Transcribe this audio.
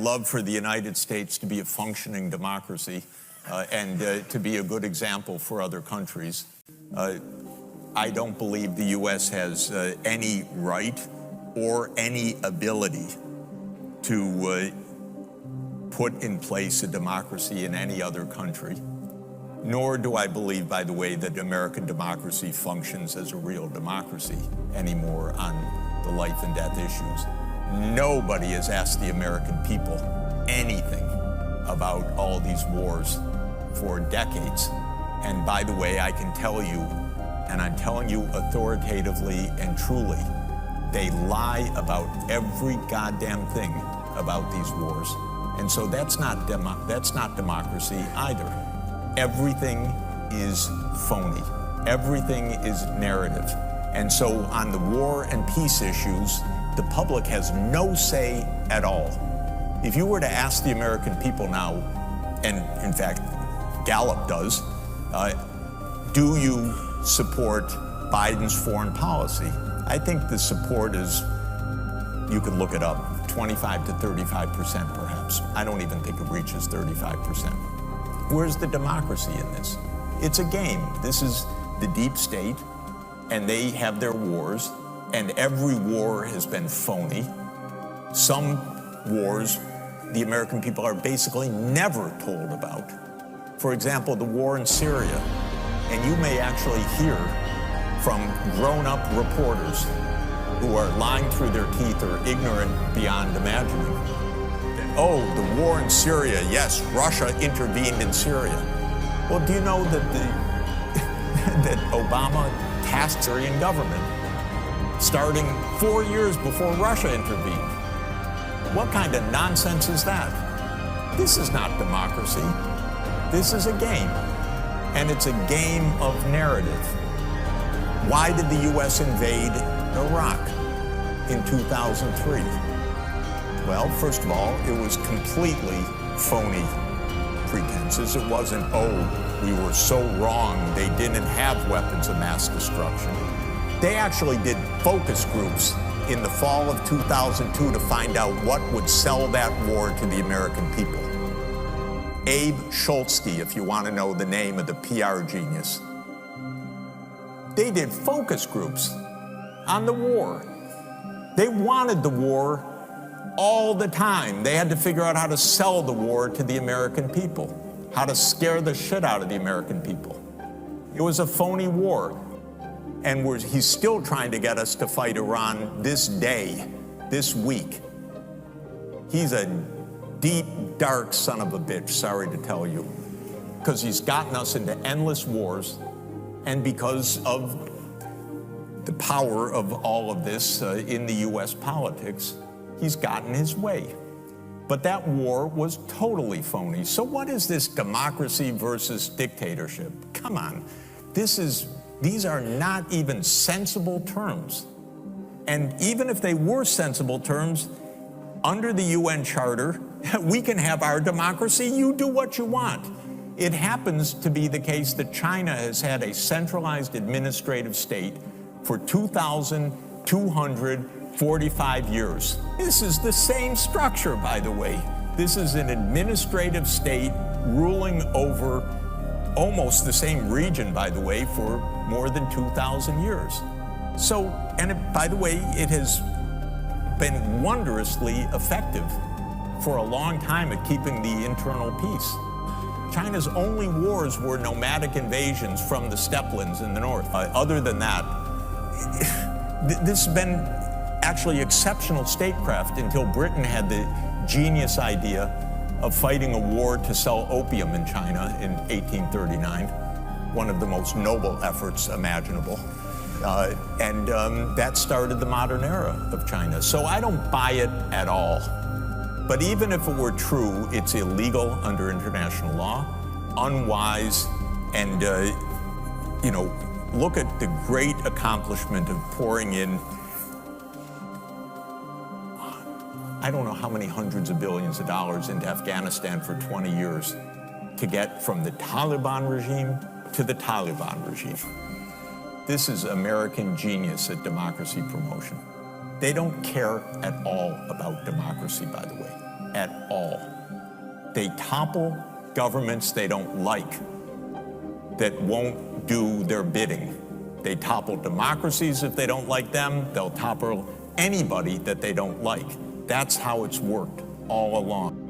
love for the United States to be a functioning democracy and to be a good example for other countries. I don't believe the U.S. has any right or any ability to put in place a democracy in any other country. Nor do I believe, by the way, that American democracy functions as a real democracy anymore on the life and death issues. Nobody has asked the American people anything about all these wars for decades. And by the way, I can tell you, and I'm telling you authoritatively and truly, they lie about every goddamn thing about these wars. And so that's not democracy either. Everything is phony. Everything is narrative. And so on the war and peace issues, the public has no say at all. If you were to ask the American people now, and in fact, Gallup does, do you support Biden's foreign policy? I think the support is, you can look it up, 25 to 35% perhaps. I don't even think it reaches 35%. Where's the democracy in this? It's a game. This is the deep state, and they have their wars, and every war has been phony. Some wars the American people are basically never told about. For example, the war in Syria. And you may actually hear from grown-up reporters who are lying through their teeth or ignorant beyond imagining. Oh, the war in Syria, yes, Russia intervened in Syria. Well, do you know that that Obama tasked the Syrian government starting 4 years before Russia intervened? What kind of nonsense is that? This is not democracy. This is a game, and it's a game of narrative. Why did the U.S. invade Iraq in 2003? Well, first of all, it was completely phony pretenses. It wasn't, oh, we were so wrong, they didn't have weapons of mass destruction. They actually did focus groups in the fall of 2002 to find out what would sell that war to the American people. Abe Schultzke, if you want to know the name of the PR genius. They did focus groups on the war. They wanted the war all the time. They had to figure out how to sell the war to the American people, how to scare the shit out of the American people. It was a phony war. And he's still trying to get us to fight Iran this day, this week. He's a deep, dark son of a bitch, sorry to tell you, because he's gotten us into endless wars, and because of the power of all of this in the U.S. politics, he's gotten his way. But that war was totally phony. So what is this democracy versus dictatorship? Come on. These are not even sensible terms. And even if they were sensible terms, under the UN Charter, we can have our democracy. You do what you want. It happens to be the case that China has had a centralized administrative state for 2,245 years. This is the same structure, by the way. This is an administrative state ruling over almost the same region, by the way, for more than 2,000 years. So, by the way, it has been wondrously effective for a long time at keeping the internal peace. China's only wars were nomadic invasions from the steppelands in the north. Other than that, this has been actually exceptional statecraft until Britain had the genius idea of fighting a war to sell opium in China in 1839, one of the most noble efforts imaginable. And that started the modern era of China. So I don't buy it at all. But even if it were true, it's illegal under international law, unwise, and, look at the great accomplishment of pouring in, I don't know how many hundreds of billions of dollars into Afghanistan for 20 years to get from the Taliban regime to the Taliban regime. This is American genius at democracy promotion. They don't care at all about democracy, by the way. at all. They topple governments they don't like, that won't do their bidding. They topple democracies if they don't like them. They'll topple anybody that they don't like. That's how it's worked all along.